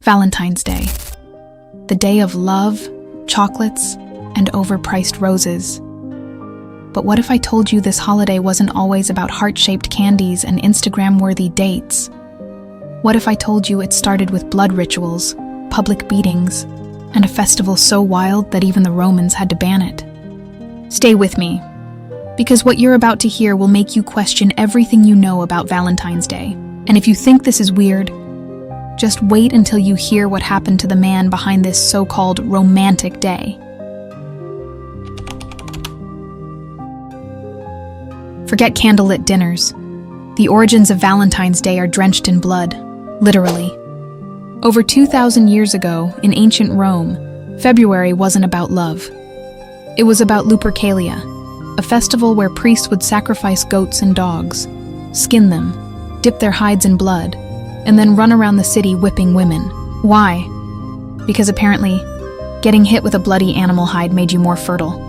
Valentine's Day. The day of love, chocolates, and overpriced roses. But what if I told you this holiday wasn't always about heart-shaped candies and Instagram-worthy dates? What if I told you it started with blood rituals, public beatings, and a festival so wild that even the Romans had to ban it? Stay with me, because what you're about to hear will make you question everything you know about Valentine's Day. And if you think this is weird, just wait until you hear what happened to the man behind this so-called romantic day. Forget candlelit dinners. The origins of Valentine's Day are drenched in blood, literally. Over 2,000 years ago, in ancient Rome, February wasn't about love. It was about Lupercalia, a festival where priests would sacrifice goats and dogs, skin them, dip their hides in blood, and then run around the city whipping women. Why? Because apparently, getting hit with a bloody animal hide made you more fertile.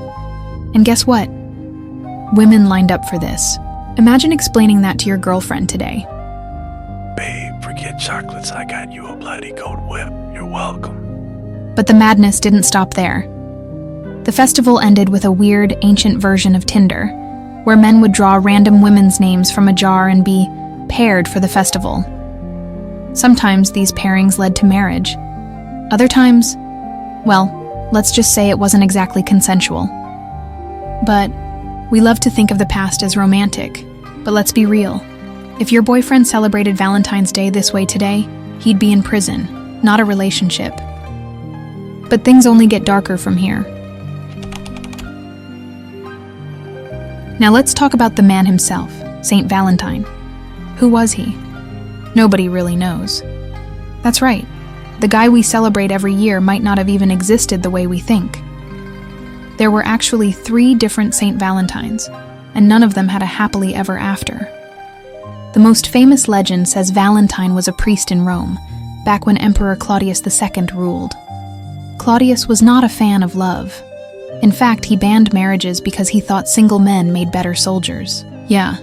And guess what? Women lined up for this. Imagine explaining that to your girlfriend today. Babe, forget chocolates, I got you a bloody goat whip. You're welcome. But the madness didn't stop there. The festival ended with a weird, ancient version of Tinder, where men would draw random women's names from a jar and be paired for the festival. Sometimes these pairings led to marriage. Other times, well, let's just say it wasn't exactly consensual. But we love to think of the past as romantic, but let's be real. If your boyfriend celebrated Valentine's Day this way today, he'd be in prison, not a relationship. But things only get darker from here. Now let's talk about the man himself, Saint Valentine. Who was he? Nobody really knows. That's right, the guy we celebrate every year might not have even existed the way we think. There were actually 3 different Saint Valentines, and none of them had a happily ever after. The most famous legend says Valentine was a priest in Rome, back when Emperor Claudius II ruled. Claudius was not a fan of love. In fact, he banned marriages because he thought single men made better soldiers. Yeah,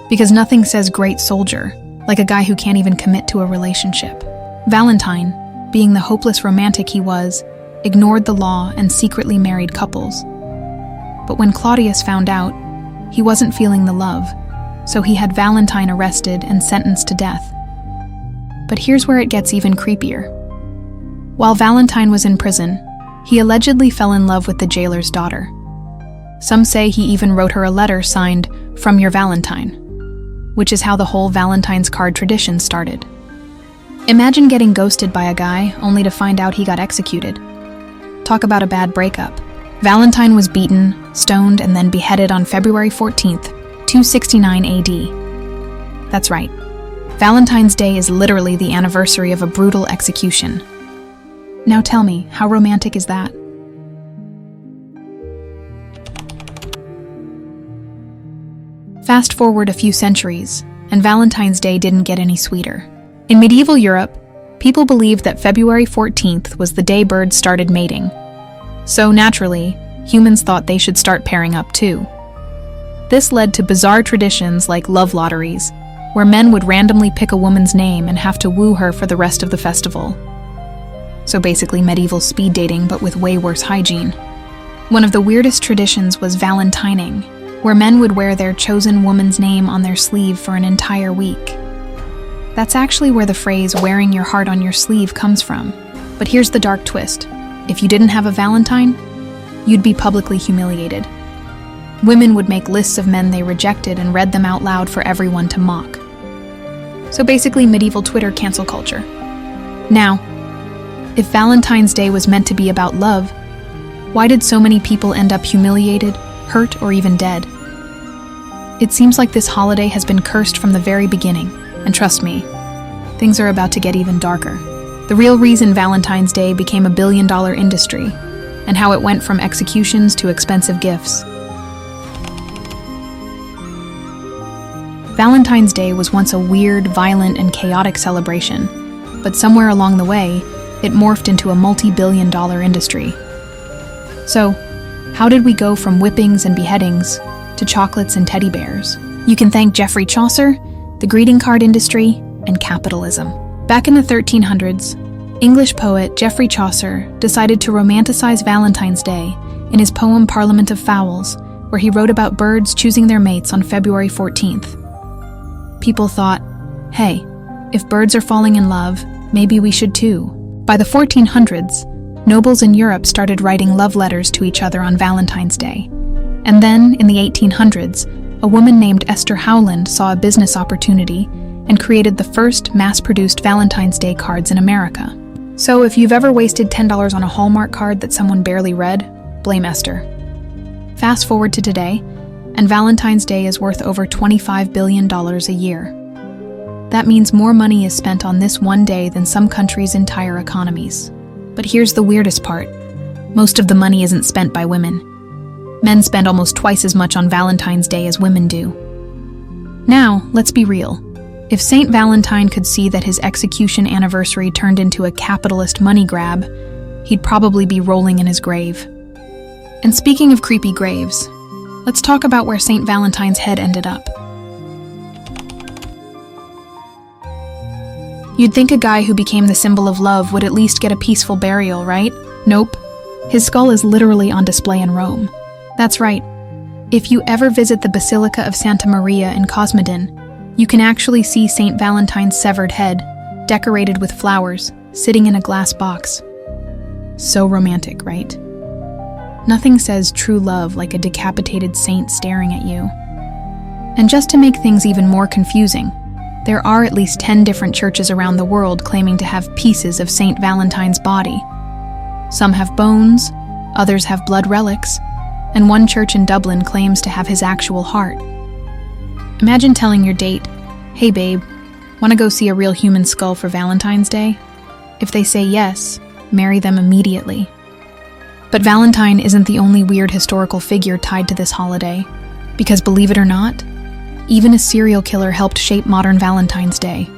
because nothing says great soldier like a guy who can't even commit to a relationship. Valentine, being the hopeless romantic he was, ignored the law and secretly married couples. But when Claudius found out, he wasn't feeling the love, so he had Valentine arrested and sentenced to death. But here's where it gets even creepier. While Valentine was in prison, he allegedly fell in love with the jailer's daughter. Some say he even wrote her a letter signed, "From your Valentine," which is how the whole Valentine's card tradition started. Imagine getting ghosted by a guy only to find out he got executed. Talk about a bad breakup. Valentine was beaten, stoned, and then beheaded on February 14th, 269 AD. That's right. Valentine's Day is literally the anniversary of a brutal execution. Now tell me, how romantic is that? Fast forward a few centuries, and Valentine's Day didn't get any sweeter. In medieval Europe, people believed that February 14th was the day birds started mating. So naturally, humans thought they should start pairing up too. This led to bizarre traditions like love lotteries, where men would randomly pick a woman's name and have to woo her for the rest of the festival. So basically medieval speed dating, but with way worse hygiene. One of the weirdest traditions was Valentining, where men would wear their chosen woman's name on their sleeve for an entire week. That's actually where the phrase "wearing your heart on your sleeve" comes from. But here's the dark twist. If you didn't have a Valentine, you'd be publicly humiliated. Women would make lists of men they rejected and read them out loud for everyone to mock. So basically medieval Twitter cancel culture. Now, if Valentine's Day was meant to be about love, why did so many people end up humiliated, hurt, or even dead? It seems like this holiday has been cursed from the very beginning, and trust me, things are about to get even darker. The real reason Valentine's Day became a billion-dollar industry, and how it went from executions to expensive gifts. Valentine's Day was once a weird, violent, and chaotic celebration, but somewhere along the way, it morphed into a multi-billion-dollar industry. So, how did we go from whippings and beheadings to chocolates and teddy bears? You can thank Geoffrey Chaucer, the greeting card industry, and capitalism. Back in the 1300s, English poet Geoffrey Chaucer decided to romanticize Valentine's Day in his poem Parliament of Fowls, where he wrote about birds choosing their mates on February 14th. People thought, hey, if birds are falling in love, maybe we should too. By the 1400s, nobles in Europe started writing love letters to each other on Valentine's Day. And then, in the 1800s, a woman named Esther Howland saw a business opportunity and created the first mass-produced Valentine's Day cards in America. So if you've ever wasted $10 on a Hallmark card that someone barely read, blame Esther. Fast forward to today, and Valentine's Day is worth over $25 billion a year. That means more money is spent on this one day than some countries' entire economies. But here's the weirdest part. Most of the money isn't spent by women. Men spend almost twice as much on Valentine's Day as women do. Now, let's be real. If Saint Valentine could see that his execution anniversary turned into a capitalist money grab, he'd probably be rolling in his grave. And speaking of creepy graves, let's talk about where Saint Valentine's head ended up. You'd think a guy who became the symbol of love would at least get a peaceful burial, right? Nope. His skull is literally on display in Rome. That's right. If you ever visit the Basilica of Santa Maria in Cosmedin, you can actually see Saint Valentine's severed head, decorated with flowers, sitting in a glass box. So romantic, right? Nothing says true love like a decapitated saint staring at you. And just to make things even more confusing, there are at least 10 different churches around the world claiming to have pieces of Saint Valentine's body. Some have bones, others have blood relics, and one church in Dublin claims to have his actual heart. Imagine telling your date, "Hey babe, want to go see a real human skull for Valentine's Day?" If they say yes, marry them immediately. But Valentine isn't the only weird historical figure tied to this holiday, because believe it or not, even a serial killer helped shape modern Valentine's Day.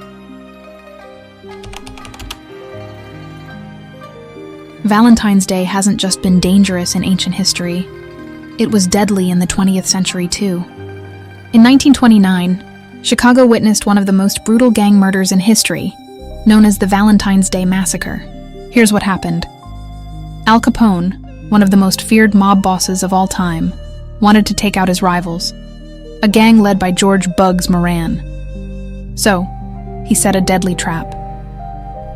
Valentine's Day hasn't just been dangerous in ancient history, it was deadly in the 20th century too. In 1929, Chicago witnessed one of the most brutal gang murders in history, known as the Valentine's Day Massacre. Here's what happened. Al Capone, one of the most feared mob bosses of all time, wanted to take out his rivals, a gang led by George Bugs Moran. So, he set a deadly trap.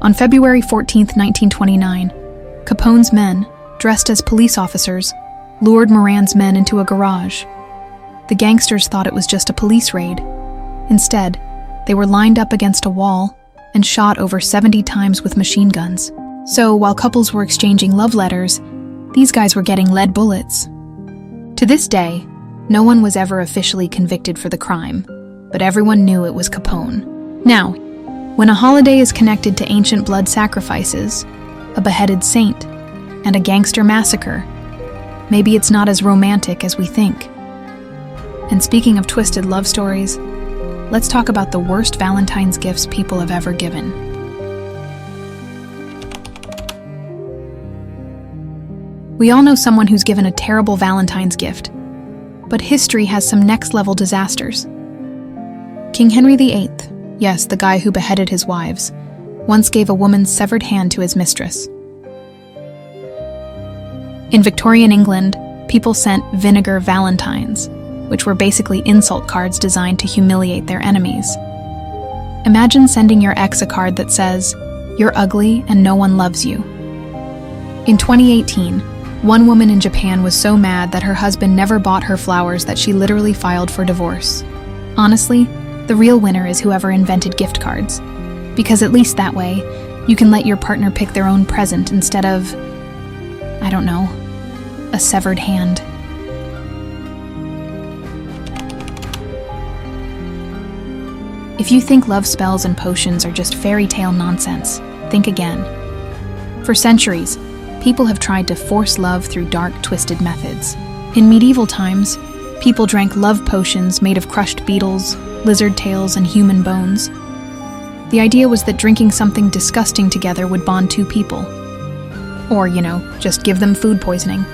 On February 14, 1929, Capone's men, dressed as police officers, lured Moran's men into a garage. The gangsters thought it was just a police raid. Instead, they were lined up against a wall and shot over 70 times with machine guns. So, while couples were exchanging love letters, these guys were getting lead bullets. To this day, no one was ever officially convicted for the crime, but everyone knew it was Capone. Now, when a holiday is connected to ancient blood sacrifices, a beheaded saint, and a gangster massacre, maybe it's not as romantic as we think. And speaking of twisted love stories, let's talk about the worst Valentine's gifts people have ever given. We all know someone who's given a terrible Valentine's gift, but history has some next-level disasters. King Henry VIII, yes, the guy who beheaded his wives, once gave a woman's severed hand to his mistress. In Victorian England, people sent vinegar valentines, which were basically insult cards designed to humiliate their enemies. Imagine sending your ex a card that says, "You're ugly and no one loves you." In 2018, one woman in Japan was so mad that her husband never bought her flowers that she literally filed for divorce. Honestly, the real winner is whoever invented gift cards, because at least that way, you can let your partner pick their own present instead of, I don't know, a severed hand. If you think love spells and potions are just fairy tale nonsense, think again. For centuries, people have tried to force love through dark, twisted methods. In medieval times, people drank love potions made of crushed beetles, lizard tails, and human bones. The idea was that drinking something disgusting together would bond two people. Or, just give them food poisoning.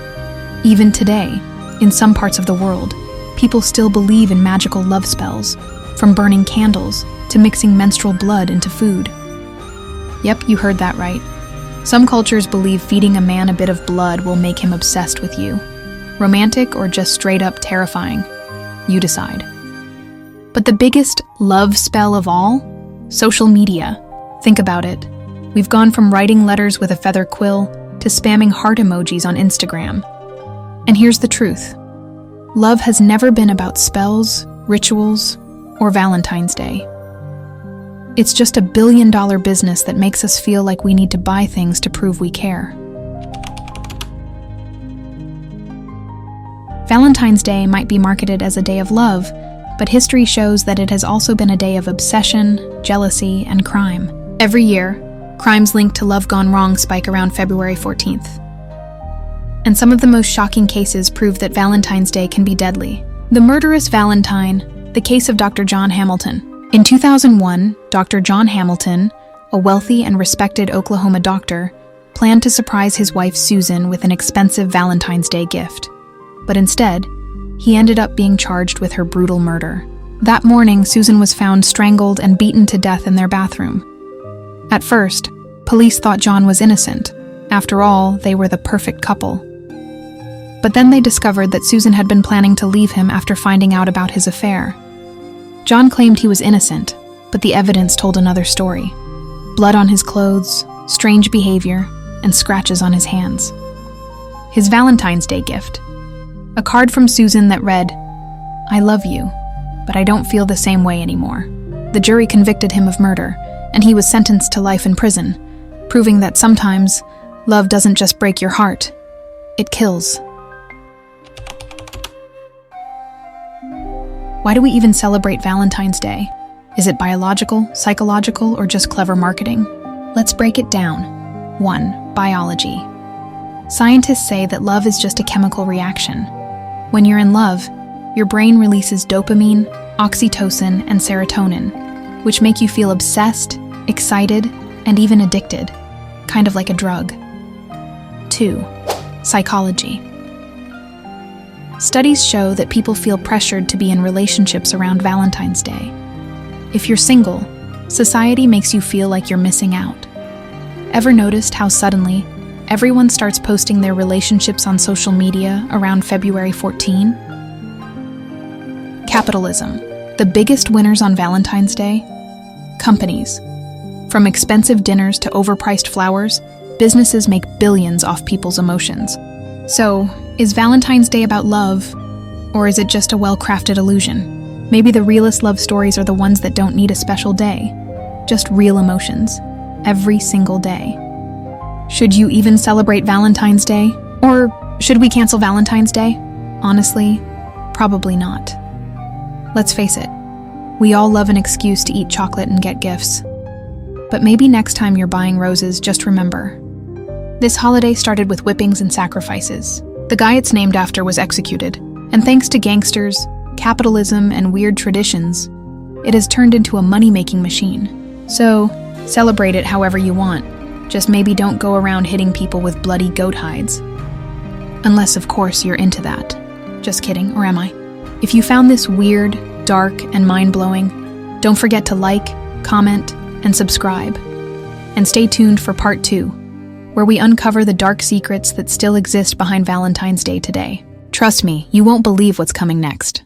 Even today, in some parts of the world, people still believe in magical love spells, from burning candles to mixing menstrual blood into food. Yep, you heard that right. Some cultures believe feeding a man a bit of blood will make him obsessed with you. Romantic or just straight up terrifying? You decide. But the biggest love spell of all? Social media. Think about it. We've gone from writing letters with a feather quill to spamming heart emojis on Instagram. And here's the truth. Love has never been about spells, rituals, or Valentine's Day. It's just $1 billion business that makes us feel like we need to buy things to prove we care. Valentine's Day might be marketed as a day of love, but history shows that it has also been a day of obsession, jealousy, and crime. Every year, crimes linked to love gone wrong spike around February 14th. And some of the most shocking cases prove that Valentine's Day can be deadly. The murderous Valentine, the case of Dr. John Hamilton. In 2001, Dr. John Hamilton, a wealthy and respected Oklahoma doctor, planned to surprise his wife Susan with an expensive Valentine's Day gift. But instead, he ended up being charged with her brutal murder. That morning, Susan was found strangled and beaten to death in their bathroom. At first, police thought John was innocent. After all, they were the perfect couple. But then they discovered that Susan had been planning to leave him after finding out about his affair. John claimed he was innocent, but the evidence told another story. Blood on his clothes, strange behavior, and scratches on his hands. His Valentine's Day gift. A card from Susan that read, "I love you, but I don't feel the same way anymore." The jury convicted him of murder, and he was sentenced to life in prison, proving that sometimes love doesn't just break your heart, it kills. Why do we even celebrate Valentine's Day? Is it biological, psychological, or just clever marketing? Let's break it down. 1. Biology. Scientists say that love is just a chemical reaction. When you're in love, your brain releases dopamine, oxytocin, and serotonin, which make you feel obsessed, excited, and even addicted, kind of like a drug. 2. Psychology. Studies show that people feel pressured to be in relationships around Valentine's Day. If you're single, society makes you feel like you're missing out. Ever noticed how suddenly everyone starts posting their relationships on social media around February 14? Capitalism. The biggest winners on Valentine's Day? Companies. From expensive dinners to overpriced flowers, businesses make billions off people's emotions. So, is Valentine's Day about love, or is it just a well-crafted illusion? Maybe the realest love stories are the ones that don't need a special day, just real emotions, every single day. Should you even celebrate Valentine's Day? Or should we cancel Valentine's Day? Honestly, probably not. Let's face it, we all love an excuse to eat chocolate and get gifts. But maybe next time you're buying roses, just remember, this holiday started with whippings and sacrifices. The guy it's named after was executed, and thanks to gangsters, capitalism, and weird traditions, it has turned into a money-making machine. So, celebrate it however you want. Just maybe don't go around hitting people with bloody goat hides. Unless, of course, you're into that. Just kidding, or am I? If you found this weird, dark, and mind-blowing, don't forget to like, comment, and subscribe. And stay tuned for part 2. Where we uncover the dark secrets that still exist behind Valentine's Day today. Trust me, you won't believe what's coming next.